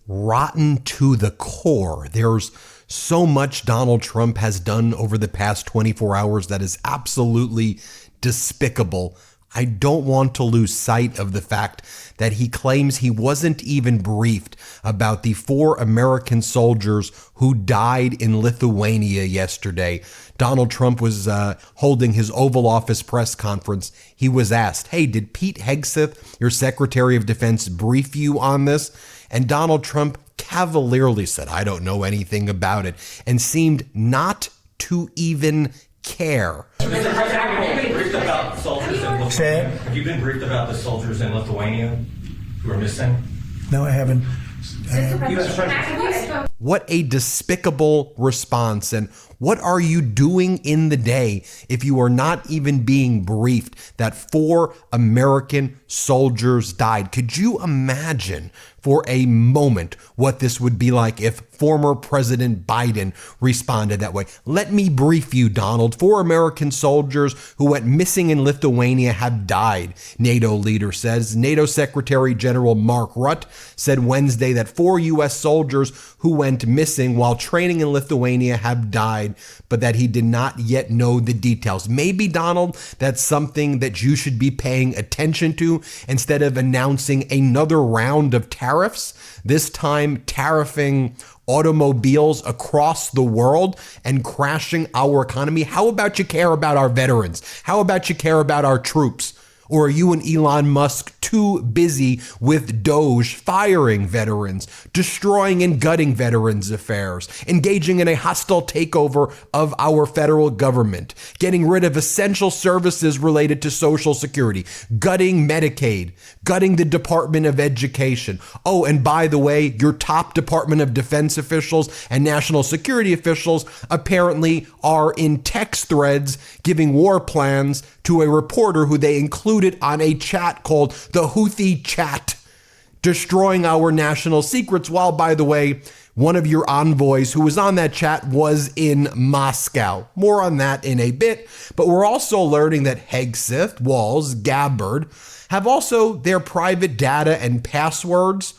rotten to the core. There's so much Donald Trump has done over the past 24 hours that is absolutely despicable. I don't want to lose sight of the fact that he claims he wasn't even briefed about the 4 American soldiers who died in Lithuania yesterday. Donald Trump was holding his Oval Office press conference. He was asked, hey, did Pete Hegseth, your Secretary of Defense, brief you on this? And Donald Trump cavalierly said, I don't know anything about it, and seemed not to even care. Mr. President, have you been briefed about the soldiers in Lithuania? Have you been briefed about the soldiers in Lithuania who are missing? No, I haven't. What a despicable response. And what are you doing in the day if you are not even being briefed that 4 American soldiers died? Could you imagine for a moment what this would be like if former President Biden responded that way? Let me brief you, Donald. 4 American soldiers who went missing in Lithuania have died, NATO leader says. NATO Secretary General Mark Rutte said Wednesday that 4 U.S. soldiers who went missing while training in Lithuania have died, but that he did not yet know the details. Maybe, Donald, that's something that you should be paying attention to instead of announcing another round of tariffs, this time tariffing automobiles across the world and crashing our economy. How about you care about our veterans? How about you care about our troops? Or are you and Elon Musk too busy with Doge firing veterans, destroying and gutting veterans' affairs, engaging in a hostile takeover of our federal government, getting rid of essential services related to Social Security, gutting Medicaid, gutting the Department of Education? Oh, and by the way, your top Department of Defense officials and national security officials apparently are in text threads giving war plans to a reporter who they included on a chat called the Houthi chat, destroying our national secrets, while, by the way, one of your envoys who was on that chat was in Moscow. More on that in a bit, but we're also learning that Hegseth, Walz, Gabbard have also their private data and passwords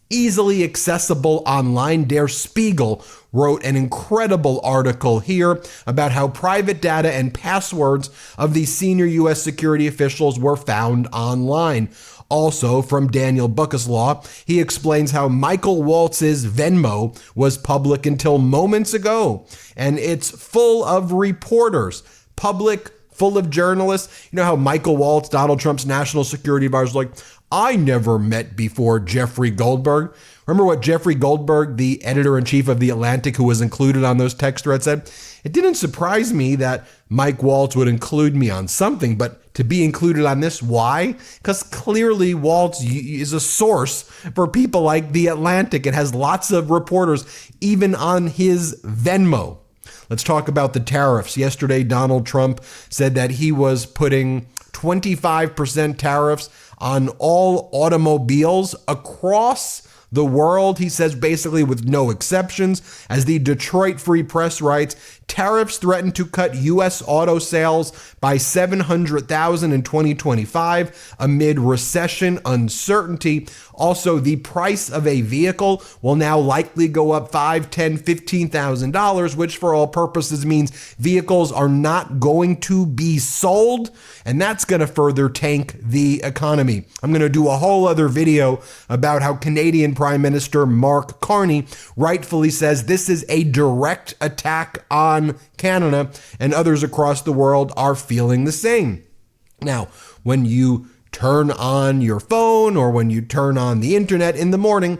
easily accessible online. Der Spiegel wrote an incredible article here about how private data and passwords of these senior U.S. security officials were found online. Also, from Daniel Buckeslaw, he explains how Michael Waltz's Venmo was public until moments ago, and it's full of reporters, public, full of journalists. You know how Michael Waltz, Donald Trump's national security advisor, is like, I never met before Jeffrey Goldberg. Remember what Jeffrey Goldberg, the editor-in-chief of The Atlantic, who was included on those text threads, said? It didn't surprise me that Mike Waltz would include me on something, but to be included on this, why? Because clearly Waltz is a source for people like The Atlantic. It has lots of reporters, even on his Venmo. Let's talk about the tariffs. Yesterday, Donald Trump said that he was putting 25% tariffs on all automobiles across the world. He says basically with no exceptions. As the Detroit Free Press writes, tariffs threaten to cut U.S. auto sales by 700,000 in 2025 amid recession uncertainty. Also, the price of a vehicle will now likely go up $5,000, $10,000, $15,000, which for all purposes means vehicles are not going to be sold, and that's going to further tank the economy. I'm going to do a whole other video about how Canadian Prime Minister Mark Carney rightfully says this is a direct attack on Canada, and others across the world are feeling the same. Now, when you turn on your phone or when you turn on the internet in the morning,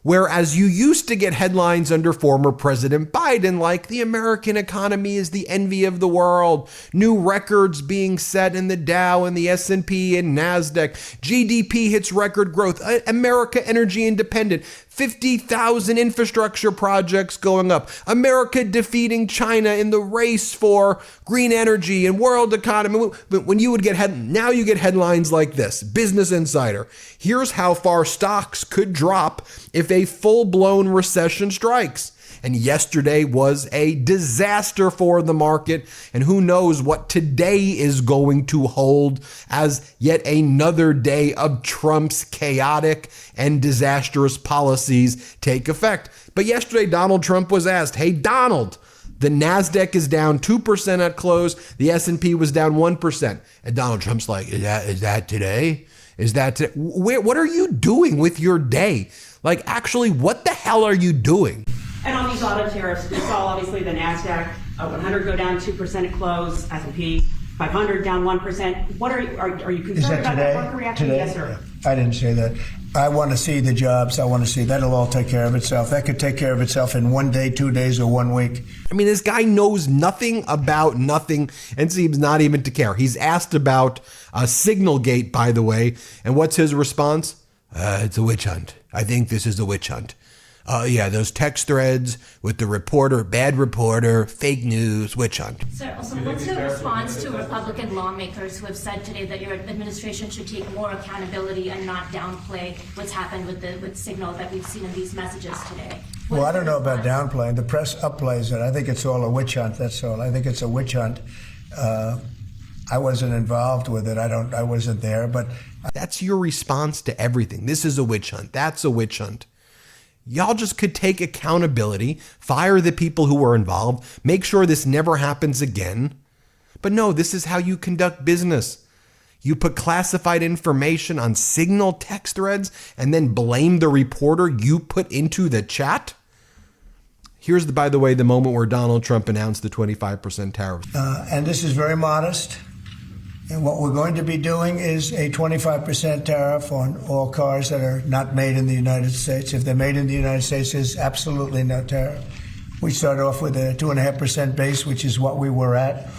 whereas you used to get headlines under former President Biden like the American economy is the envy of the world, new records being set in the Dow and the S&P and NASDAQ, GDP hits record growth, America energy independent, 50,000 infrastructure projects going up, America defeating China in the race for green energy and world economy. When you would get now you get headlines like this, Business Insider. Here's how far stocks could drop if a full-blown recession strikes. And yesterday was a disaster for the market, and who knows what today is going to hold as yet another day of Trump's chaotic and disastrous policies take effect. But yesterday, Donald Trump was asked, hey, Donald, the NASDAQ is down 2% at close. The S&P was down 1%. And Donald Trump's like, is that today? Is that today? What are you doing with your day? Like, actually, what the hell are you doing? And on these auto tariffs, we saw obviously the NASDAQ 100 go down 2% at close, S&P 500 down 1%. What are you concerned about that market reaction? Today? Yes, sir. I didn't say that. I want to see the jobs. I want to see that'll all take care of itself. That could take care of itself in 1 day, 2 days, or 1 week. I mean, this guy knows nothing about nothing and seems not even to care. He's asked about Signalgate, by the way, and what's his response? It's a witch hunt. I think this is a witch hunt. Yeah, those text threads with the reporter, bad reporter, fake news, witch hunt. Sir, also, what's your response to Republican lawmakers who have said today that your administration should take more accountability and not downplay what's happened with Signal that we've seen in these messages today? Well, I don't know about downplaying. The press upplays it. I think it's all a witch hunt. That's all. I think it's a witch hunt. I wasn't involved with it. I wasn't there, but that's your response to everything. This is a witch hunt. That's a witch hunt. Y'all just could take accountability, fire the people who were involved, make sure this never happens again. But no, this is how you conduct business. You put classified information on Signal text threads and then blame the reporter you put into the chat. Here's, by the way, the moment where Donald Trump announced the 25% tariff. And this is very modest. And what we're going to be doing is a 25% tariff on all cars that are not made in the United States. If they're made in the United States, there's absolutely no tariff. We start off with a 2.5% base, which is what we were at,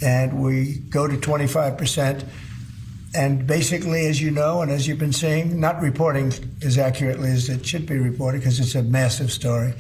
and we go to 25%. And basically, as you know, and as you've been seeing, not reporting as accurately as it should be reported because it's a massive story.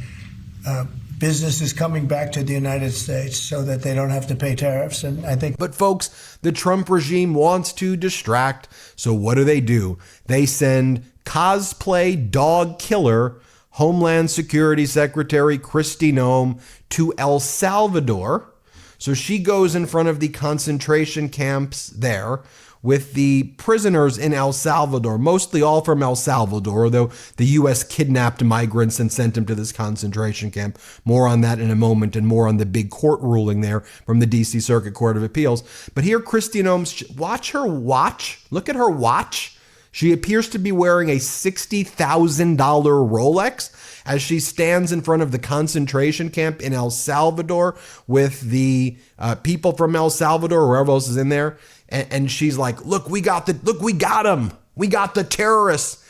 Business is coming back to the United States so that they don't have to pay tariffs. And I think. But folks, the Trump regime wants to distract. So what do? They send cosplay dog killer Homeland Security Secretary Kristi Noem to El Salvador. So she goes in front of the concentration camps there with the prisoners in El Salvador, mostly all from El Salvador, though the U.S. kidnapped migrants and sent them to this concentration camp. More on that in a moment, and more on the big court ruling there from the D.C. Circuit Court of Appeals. But here, Kristi Noem, watch her watch. Look at her watch. She appears to be wearing a $60,000 Rolex as she stands in front of the concentration camp in El Salvador with the people from El Salvador, or whoever else is in there. And she's like, look, we got them. We got the terrorists.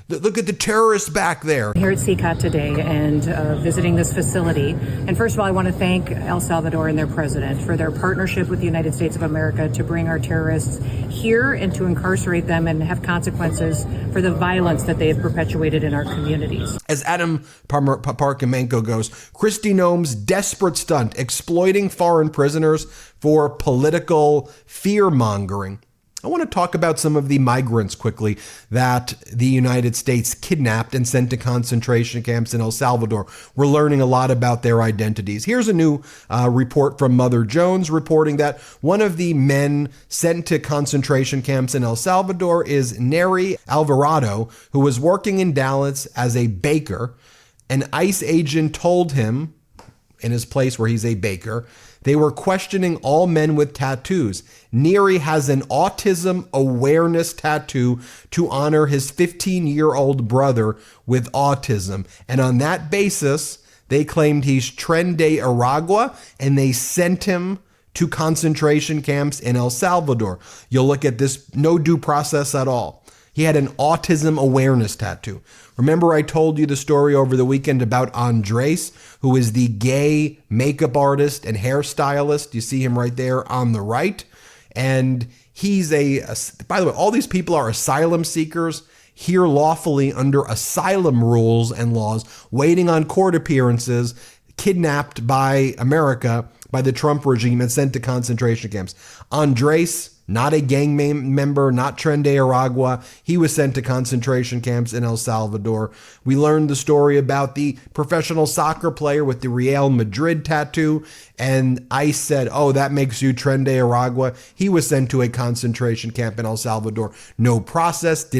Look at the terrorists back there. Here at CCOT today and visiting this facility. And first of all, I want to thank El Salvador and their president for their partnership with the United States of America to bring our terrorists here and to incarcerate them and have consequences for the violence that they have perpetuated in our communities. As Adam Parkamenko goes, Kristi Noem's desperate stunt exploiting foreign prisoners for political fear-mongering. I want to talk about some of the migrants quickly that the United States kidnapped and sent to concentration camps in El Salvador. We're learning a lot about their identities. Here's a new report from Mother Jones reporting that one of the men sent to concentration camps in El Salvador is Neri Alvarado, who was working in Dallas as a baker. An ICE agent told him, in his place where he's a baker, they were questioning all men with tattoos. Neri has an autism awareness tattoo to honor his 15-year-old brother with autism. And on that basis, they claimed he's Tren de Aragua, and they sent him to concentration camps in El Salvador. You'll look at this, no due process at all. He had an autism awareness tattoo. Remember I told you the story over the weekend about Andres, who is the gay makeup artist and hairstylist. You see him right there on the right. And he's by the way, all these people are asylum seekers here lawfully under asylum rules and laws, waiting on court appearances, kidnapped by America, by the Trump regime, and sent to concentration camps. Andres not a gang member, not Tren de Aragua. He was sent to concentration camps in El Salvador. We learned the story about the professional soccer player with the Real Madrid tattoo, and ICE said, oh, that makes you Tren de Aragua. He was sent to a concentration camp in El Salvador. No process,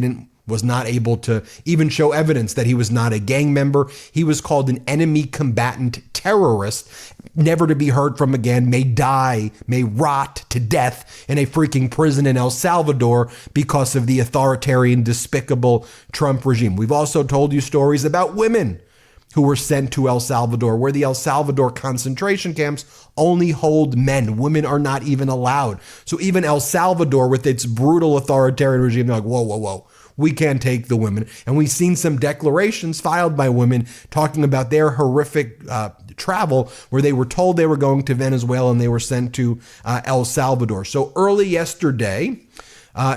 was not able to even show evidence that he was not a gang member. He was called an enemy combatant terrorist, never to be heard from again, may die, may rot to death in a freaking prison in El Salvador because of the authoritarian, despicable Trump regime. We've also told you stories about women who were sent to El Salvador, where the El Salvador concentration camps only hold men. Women are not even allowed. So even El Salvador, with its brutal authoritarian regime, they're like, whoa, whoa, whoa. We can't take the women. And we've seen some declarations filed by women talking about their horrific travel, where they were told they were going to Venezuela and they were sent to El Salvador. So early yesterday,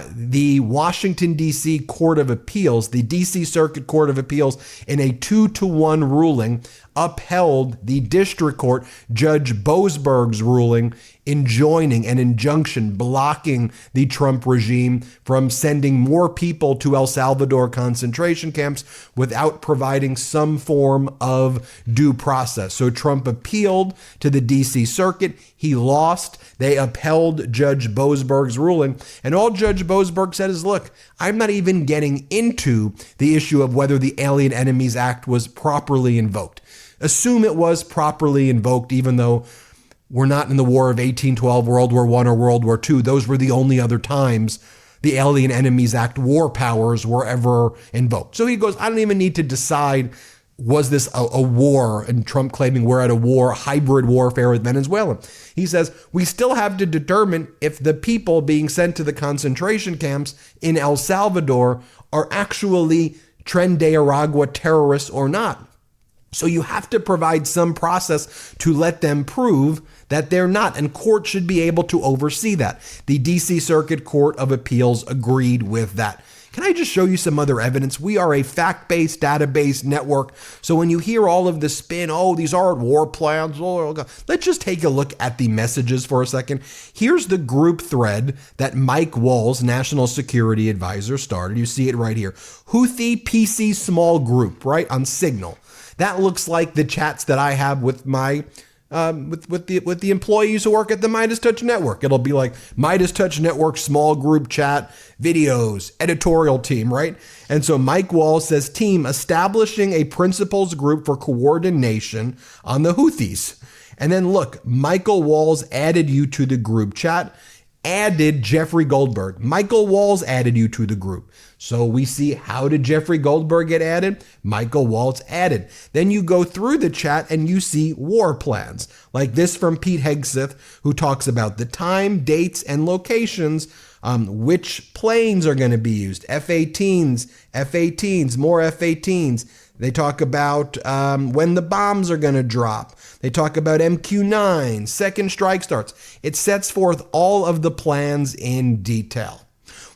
the Washington, D.C. Court of Appeals, the D.C. Circuit Court of Appeals, in a 2-1 ruling, upheld the district court Judge Boasberg's ruling enjoining an injunction blocking the Trump regime from sending more people to El Salvador concentration camps without providing some form of due process. So Trump appealed to the D.C. Circuit. He lost. They upheld Judge Boasberg's ruling. And all Judge Boasberg said is, look, I'm not even getting into the issue of whether the Alien Enemies Act was properly invoked. Assume it was properly invoked, even though we're not in the War of 1812, World War I, or World War II. Those were the only other times the Alien Enemies Act war powers were ever invoked. So he goes, I don't even need to decide, was this a war? And Trump claiming we're at a war, hybrid warfare with Venezuela. He says, we still have to determine if the people being sent to the concentration camps in El Salvador are actually Tren de Aragua terrorists or not. So you have to provide some process to let them prove that they're not, and court should be able to oversee that. The D.C. Circuit Court of Appeals agreed with that. Can I just show you some other evidence? We are a fact-based database network. So when you hear all of the spin, oh, these aren't war plans, let's just take a look at the messages for a second. Here's the group thread that Mike Walls, National Security Advisor, started. You see it right here. Houthi PC small group, right, on Signal. That looks like the chats that I have with my with the employees who work at the MeidasTouch Network. It'll be like MeidasTouch Network small group chat, videos, editorial team, right? And so Mike Walls says, team establishing a principals group for coordination on the Houthis. And then look, Michael Walls added you to the group chat, added Jeffrey Goldberg. Michael Walls added you to the group. So we see, how did Jeffrey Goldberg get added? Michael Walls added. Then you go through the chat and you see war plans, like this from Pete Hegseth, who talks about the time, dates, and locations, which planes are going to be used, F-18s, more F-18s. They talk about when the bombs are going to drop. They talk about MQ-9, second strike starts. It sets forth all of the plans in detail.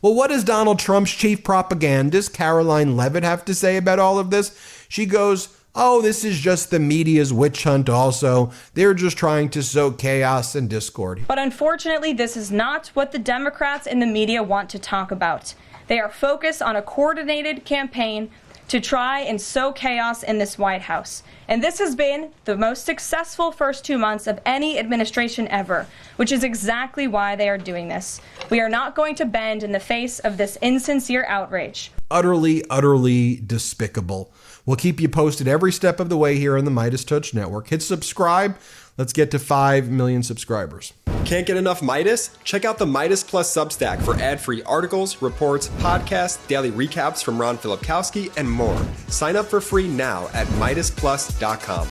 Well, what does Donald Trump's chief propagandist, Caroline Leavitt, have to say about all of this? She goes, oh, this is just the media's witch hunt also. They're just trying to sow chaos and discord. But unfortunately, this is not what the Democrats in the media want to talk about. They are focused on a coordinated campaign to try and sow chaos in this White House. And this has been the most successful first 2 months of any administration ever, which is exactly why they are doing this. We are not going to bend in the face of this insincere outrage. Utterly, utterly despicable. We'll keep you posted every step of the way here on the MeidasTouch Network. Hit subscribe. Let's get to 5 million subscribers. Can't get enough Meidas? Check out the Meidas Plus Substack for ad-free articles, reports, podcasts, daily recaps from Ron Filipkowski, and more. Sign up for free now at MeidasPlus.com.